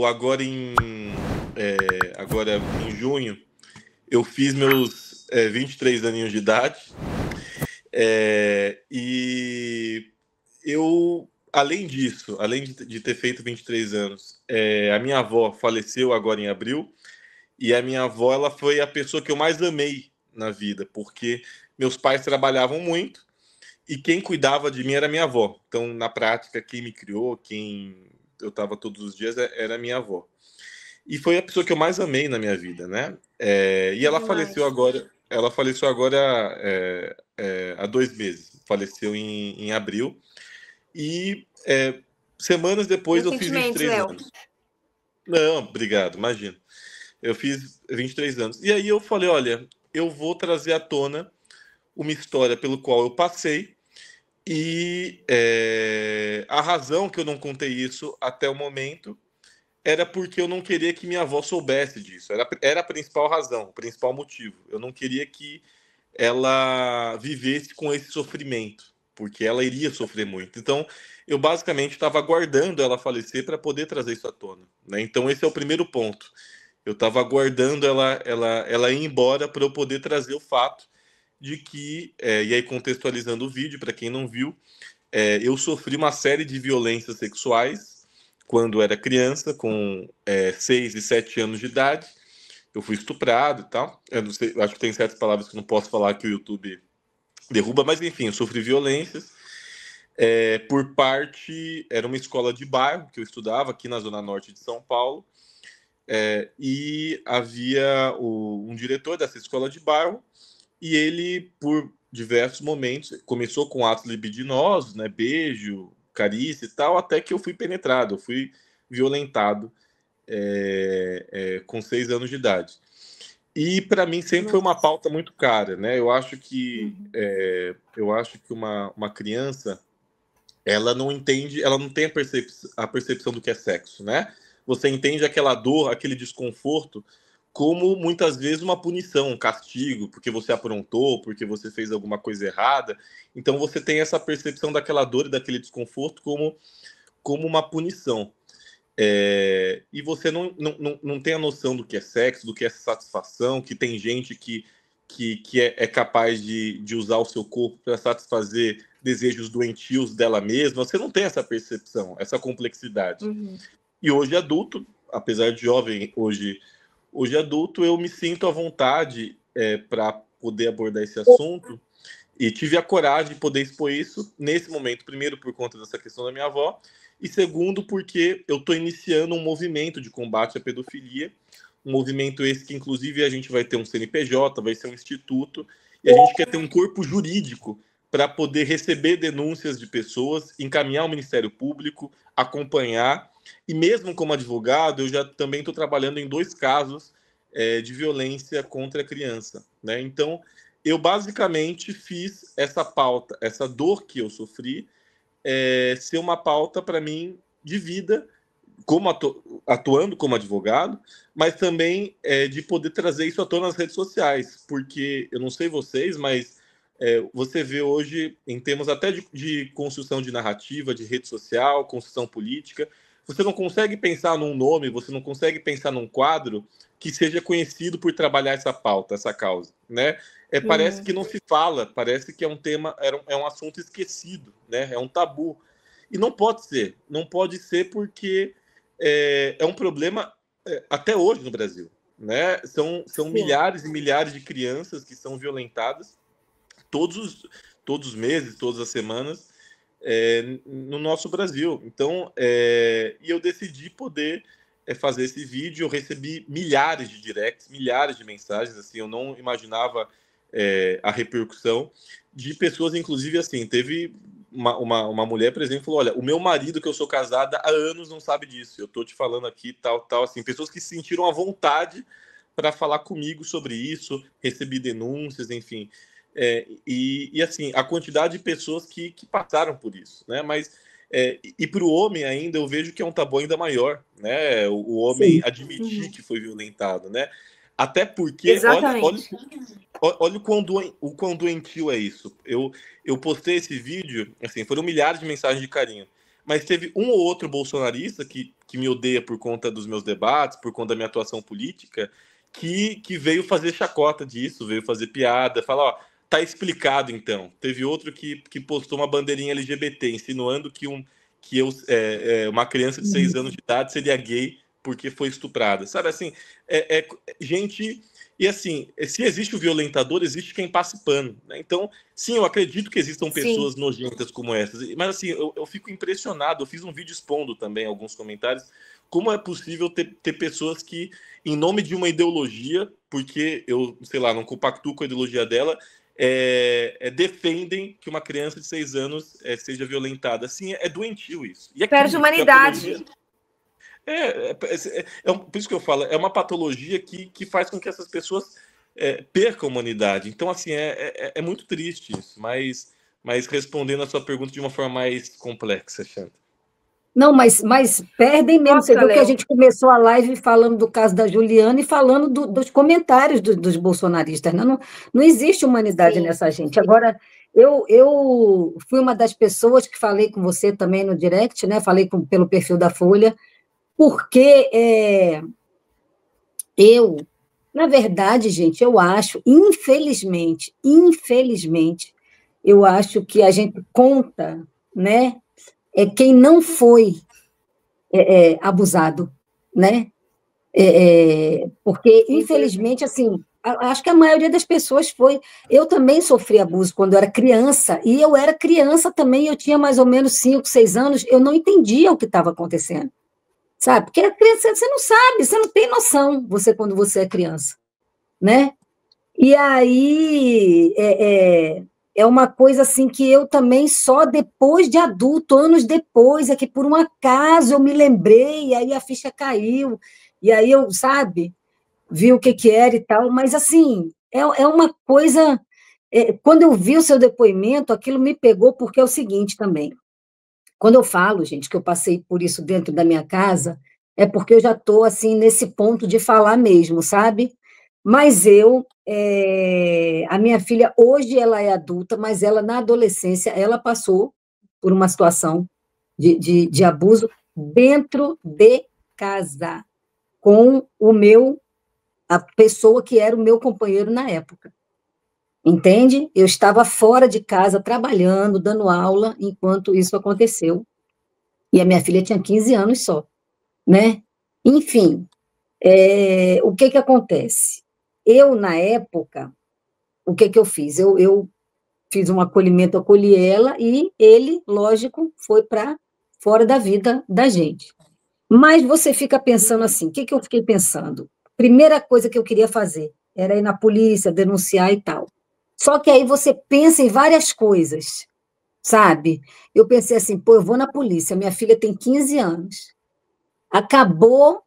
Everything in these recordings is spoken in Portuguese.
agora agora em junho, eu fiz meus 23 aninhos de idade. E eu, além disso, além de ter feito 23 anos, a minha avó faleceu agora em abril. E a minha avó, ela foi a pessoa que eu mais amei na vida, porque meus pais trabalhavam muito e quem cuidava de mim era minha avó. Então, na prática, quem me criou, quem eu estava todos os dias era a minha avó. E foi a pessoa que eu mais amei na minha vida, né? E Que ela faleceu demais. agora. Ela faleceu agora há 2 meses. Faleceu em abril. E semanas depois Meus eu fiz sentimentos, 23 Léo. anos. Não, obrigado, imagina. Eu fiz 23 anos. E aí eu falei, olha, eu vou trazer à tona uma história pelo qual eu passei e a razão que eu não contei isso até o momento era porque eu não queria que minha avó soubesse disso. Era a principal razão, o principal motivo. Eu não queria que ela vivesse com esse sofrimento, porque ela iria sofrer muito. Então, eu basicamente estava aguardando ela falecer para poder trazer isso à tona, né? Então, esse é o primeiro ponto. Eu estava aguardando ela ir embora para eu poder trazer o fato de que, e aí contextualizando o vídeo, para quem não viu, eu sofri uma série de violências sexuais quando era criança, com 6 e 7 anos de idade. Eu fui estuprado e tal. Eu não sei, acho que tem certas palavras que eu não posso falar que o YouTube derruba, mas enfim, eu sofri violências. Por parte, era uma escola de bairro que eu estudava aqui na Zona Norte de São Paulo. E havia um diretor dessa escola de bairro, e ele, por diversos momentos, começou com atos libidinosos, né, beijo, carícia e tal, até que eu fui penetrado, eu fui violentado com 6 anos de idade. E para mim sempre foi uma Nossa. pauta muito cara, né? Uhum. Eu acho que uma criança, ela não entende, ela não tem a percepção do que é sexo, né? Você entende aquela dor, aquele desconforto, como muitas vezes uma punição, um castigo, porque você aprontou, porque você fez alguma coisa errada. Então você tem essa percepção daquela dor e daquele desconforto como uma punição. E você não tem a noção do que é sexo, do que é satisfação, que tem gente que é capaz de usar o seu corpo para satisfazer desejos doentios dela mesma. Você não tem essa percepção, essa complexidade. Uhum. E hoje adulto, apesar de jovem, hoje adulto, eu me sinto à vontade para poder abordar esse assunto e tive a coragem de poder expor isso nesse momento, primeiro por conta dessa questão da minha avó, e segundo porque eu estou iniciando um movimento de combate à pedofilia, um movimento esse que inclusive a gente vai ter um CNPJ, vai ser um instituto, e a gente quer ter um corpo jurídico para poder receber denúncias de pessoas, encaminhar ao Ministério Público, acompanhar, e mesmo como advogado, eu já também estou trabalhando em 2 casos de violência contra a criança, né? Então, eu basicamente fiz essa pauta, essa dor que eu sofri, ser uma pauta para mim de vida, como atuando como advogado, mas também de poder trazer isso à tona nas redes sociais, porque eu não sei vocês, mas você vê hoje, em termos até de construção de narrativa, de rede social, construção política, você não consegue pensar num nome, você não consegue pensar num quadro que seja conhecido por trabalhar essa pauta, essa causa, né? Parece que Uhum. não se fala, parece que é um tema, é um assunto esquecido, né? É um tabu. E não pode ser, não pode ser porque é um problema até hoje no Brasil, né? São Sim. milhares e milhares de crianças que são violentadas todos os, todos os meses, todas as semanas, no nosso Brasil. Então, e eu decidi poder fazer esse vídeo. Eu recebi milhares de directs, milhares de mensagens. Assim, eu não imaginava a repercussão de pessoas, inclusive, assim, teve uma mulher, por exemplo, falou: olha, o meu marido, que eu sou casada há anos, não sabe disso. Eu tô te falando aqui, tal, tal, assim, pessoas que se sentiram à vontade para falar comigo sobre isso, recebi denúncias, enfim. Assim, a quantidade de pessoas que passaram por isso, né? Mas e para o homem ainda eu vejo que é um tabu ainda maior, né? O homem admitir Uhum. que foi violentado, né? Até porque, Exatamente. olha o quão doentio é isso. Eu postei esse vídeo, assim, foram milhares de mensagens de carinho. mas teve um ou outro bolsonarista que me odeia por conta dos meus debates, por conta da minha atuação política, que veio fazer chacota disso, veio fazer piada, falar, ó, tá explicado então. Teve outro que postou uma bandeirinha LGBT, insinuando uma criança de 6 anos de idade seria gay porque foi estuprada. Sabe assim, gente... E assim, se existe o violentador, existe quem passe pano, né? Então, sim, eu acredito que existam pessoas nojentas como essas, mas assim, eu fico impressionado. Eu fiz um vídeo expondo também alguns comentários, como é possível ter pessoas que, em nome de uma ideologia, porque eu, sei lá, não compactuo com a ideologia dela, defendem que uma criança de 6 anos seja violentada. Assim, é doentio isso. E perde humanidade. Por isso que eu falo, é uma patologia que faz com que essas pessoas percam a humanidade. Então, assim, é muito triste isso, mas respondendo a sua pergunta de uma forma mais complexa, Xanta. Não, mas perdem mesmo. Você viu que a gente começou a live falando do caso da Juliana e falando dos comentários dos bolsonaristas. Né? Não existe humanidade nessa gente. Agora, eu fui uma das pessoas que falei com você também no direct, né? Falei pelo perfil da Folha, porque na verdade, gente, eu acho, infelizmente, eu acho que a gente conta, né? Quem não foi abusado, né? Porque, infelizmente, assim, acho que a maioria das pessoas foi. Eu também sofri abuso quando eu era criança, e eu era criança também, eu tinha mais ou menos 5, 6 anos, eu não entendia o que estava acontecendo. Sabe? Porque a criança, você não sabe, você não tem noção, quando você é criança, né? E aí é uma coisa assim que eu também só depois de adulto, anos depois, é que por um acaso eu me lembrei, e aí a ficha caiu, e aí eu, sabe, vi o que era e tal, mas assim, é uma coisa... quando eu vi o seu depoimento, aquilo me pegou, porque é o seguinte também, quando eu falo, gente, que eu passei por isso dentro da minha casa, é porque eu já estou, assim, nesse ponto de falar mesmo, sabe? Mas a minha filha, hoje ela é adulta, mas ela, na adolescência, ela passou por uma situação de abuso dentro de casa, com a pessoa que era o meu companheiro na época. Entende? Eu estava fora de casa, trabalhando, dando aula, enquanto isso aconteceu. E a minha filha tinha 15 anos só, né? Enfim, o que acontece? Eu, na época, o que eu fiz? Eu fiz um acolhimento, acolhi ela, e ele, lógico, foi para fora da vida da gente. Mas você fica pensando assim, o que eu fiquei pensando? Primeira coisa que eu queria fazer era ir na polícia, denunciar e tal. Só que aí você pensa em várias coisas, sabe? Eu pensei assim, pô, eu vou na polícia, minha filha tem 15 anos. Acabou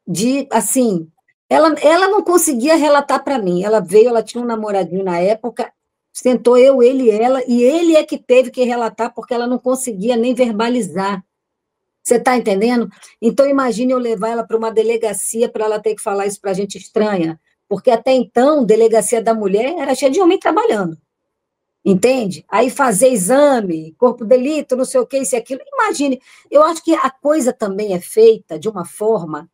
de, assim, ela não conseguia relatar para mim. Ela veio, ela tinha um namoradinho na época, sentou eu, ele e ela, e ele é que teve que relatar porque ela não conseguia nem verbalizar. Você está entendendo? Então, imagine eu levar ela para uma delegacia para ela ter que falar isso para gente estranha, porque até então, delegacia da mulher era cheia de homem trabalhando. Entende? Aí fazer exame, corpo de delito, não sei o que, isso e aquilo. Imagine, eu acho que a coisa também é feita de uma forma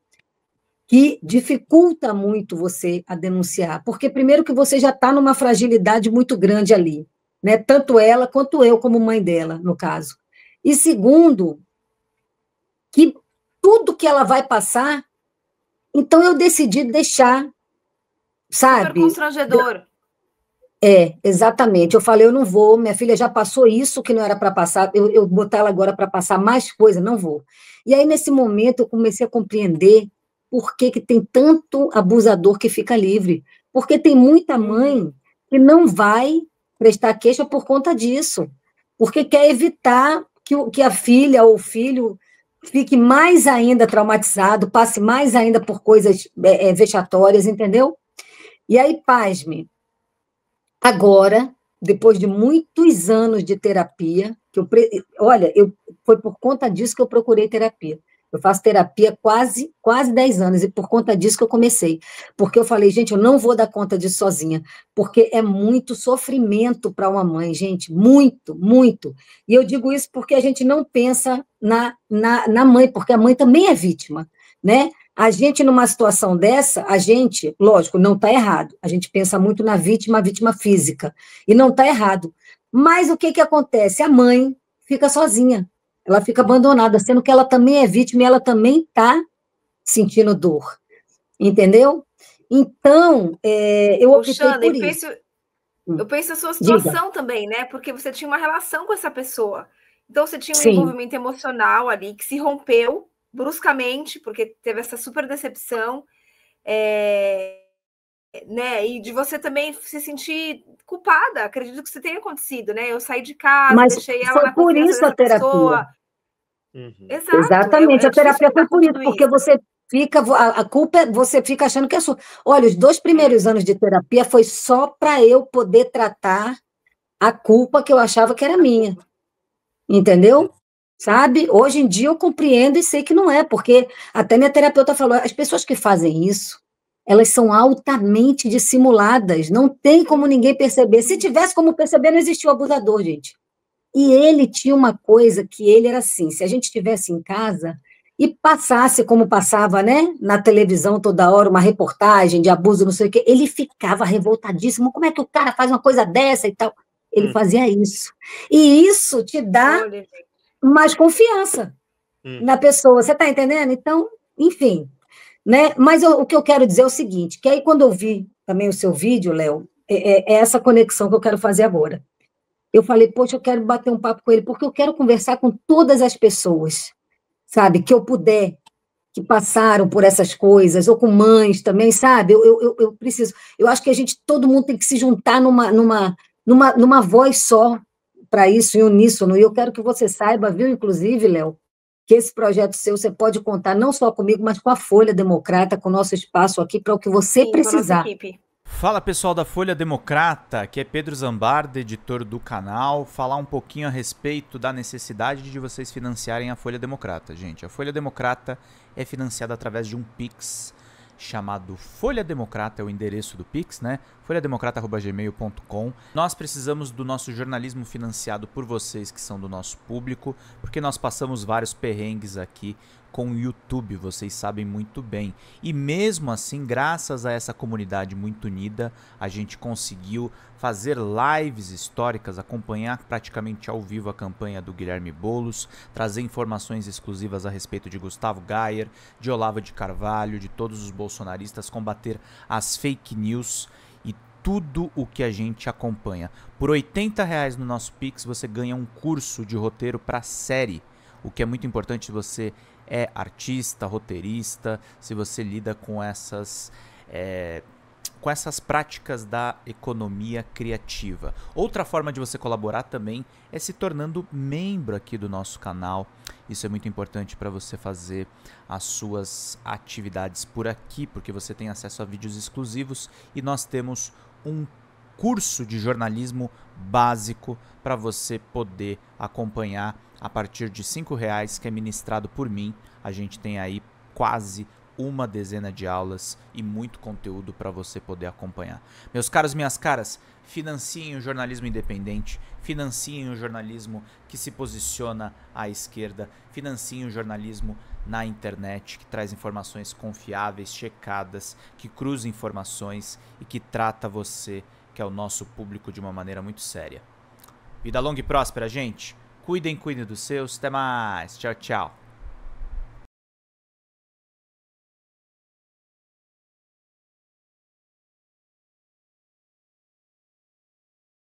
que dificulta muito você a denunciar, porque primeiro que você já está numa fragilidade muito grande ali, né? Tanto ela quanto eu, como mãe dela, no caso. E segundo, que tudo que ela vai passar, então eu decidi deixar, sabe? Super constrangedor. Exatamente. Eu falei, eu não vou, minha filha já passou isso que não era para passar, eu botar ela agora para passar mais coisa, não vou. E aí, nesse momento, eu comecei a compreender por que tem tanto abusador que fica livre. Porque tem muita mãe que não vai prestar queixa por conta disso, porque quer evitar que a filha ou o filho fique mais ainda traumatizado, passe mais ainda por coisas vexatórias, entendeu? E aí, pasme, agora, depois de muitos anos de terapia, olha, foi por conta disso que eu procurei terapia. Eu faço terapia quase 10 anos, e por conta disso que eu comecei. Porque eu falei, gente, eu não vou dar conta disso sozinha, porque é muito sofrimento para uma mãe, gente, muito, muito. E eu digo isso porque a gente não pensa na mãe, porque a mãe também é vítima, né? A gente, numa situação dessa, a gente, lógico, não está errado. A gente pensa muito na vítima, a vítima física, e não está errado. Mas o que acontece? A mãe fica sozinha. Ela fica abandonada, sendo que ela também é vítima e ela também está sentindo dor, entendeu? Então, eu optei Xana, por isso. Eu penso na sua Diga. situação também, né? Porque você tinha uma relação com essa pessoa. Então, você tinha um Sim, envolvimento emocional ali que se rompeu bruscamente, porque teve essa super decepção, né? E de você também se sentir culpada. Acredito que isso tenha acontecido, né? Eu saí de casa, mas deixei ela foi na por confiança isso a dessa terapia. pessoa. Uhum. Exato, Exatamente, é a terapia difícil foi lidar com por isso, tudo porque isso. você fica, a culpa, você fica achando que é sua. Olha, os 2 primeiros anos de terapia foi só para eu poder tratar a culpa que eu achava que era minha, entendeu? Sabe? Hoje em dia eu compreendo e sei que não é, porque até minha terapeuta falou, as pessoas que fazem isso, elas são altamente dissimuladas, não tem como ninguém perceber. Se tivesse como perceber, não existia o abusador, gente. E ele tinha uma coisa que ele era assim, se a gente estivesse em casa e passasse como passava, né, na televisão toda hora, uma reportagem de abuso, não sei o quê, ele ficava revoltadíssimo, como é que o cara faz uma coisa dessa e tal? Ele fazia isso. E isso te dá Olha, mais confiança na pessoa, você está entendendo? Então, enfim, né? Mas o que eu quero dizer é o seguinte, que aí quando eu vi também o seu vídeo, Léo, é essa conexão que eu quero fazer agora. Eu falei, poxa, eu quero bater um papo com ele, porque eu quero conversar com todas as pessoas, sabe, que eu puder, que passaram por essas coisas, ou com mães também, sabe? Eu preciso. Eu acho que todo mundo tem que se juntar numa voz só para isso, em uníssono. E eu quero que você saiba, viu, inclusive, Léo, que esse projeto seu, você pode contar não só comigo, mas com a Folha Democrata, com o nosso espaço aqui, para o que você sim, com a nossa precisar. equipe. Fala pessoal da Folha Democrata, aqui é Pedro Zambarda, editor do canal, falar um pouquinho a respeito da necessidade de vocês financiarem a Folha Democrata, gente. A Folha Democrata é financiada através de um Pix chamado Folha Democrata, é o endereço do Pix, né? folhademocrata@gmail.com. Nós precisamos do nosso jornalismo financiado por vocês que são do nosso público, porque nós passamos vários perrengues aqui com o YouTube, vocês sabem muito bem. E mesmo assim, graças a essa comunidade muito unida, a gente conseguiu fazer lives históricas, acompanhar praticamente ao vivo a campanha do Guilherme Boulos, trazer informações exclusivas a respeito de Gustavo Gayer, de Olavo de Carvalho, de todos os bolsonaristas, combater as fake news e tudo o que a gente acompanha. Por R$80 no nosso Pix, você ganha um curso de roteiro para série, o que é muito importante se você é artista, roteirista, se você lida com essas práticas da economia criativa. Outra forma de você colaborar também é se tornando membro aqui do nosso canal. Isso é muito importante para você fazer as suas atividades por aqui, porque você tem acesso a vídeos exclusivos e nós temos um curso de jornalismo básico para você poder acompanhar a partir de R$5, que é ministrado por mim. A gente tem aí quase uma dezena de aulas e muito conteúdo para você poder acompanhar. Meus caros, minhas caras, financiem o jornalismo independente, financiem o jornalismo que se posiciona à esquerda, financiem o jornalismo na internet, que traz informações confiáveis, checadas, que cruza informações e que trata você, que é o nosso público, de uma maneira muito séria. Vida longa e próspera, gente. Cuidem dos seus. Até mais. Tchau, tchau.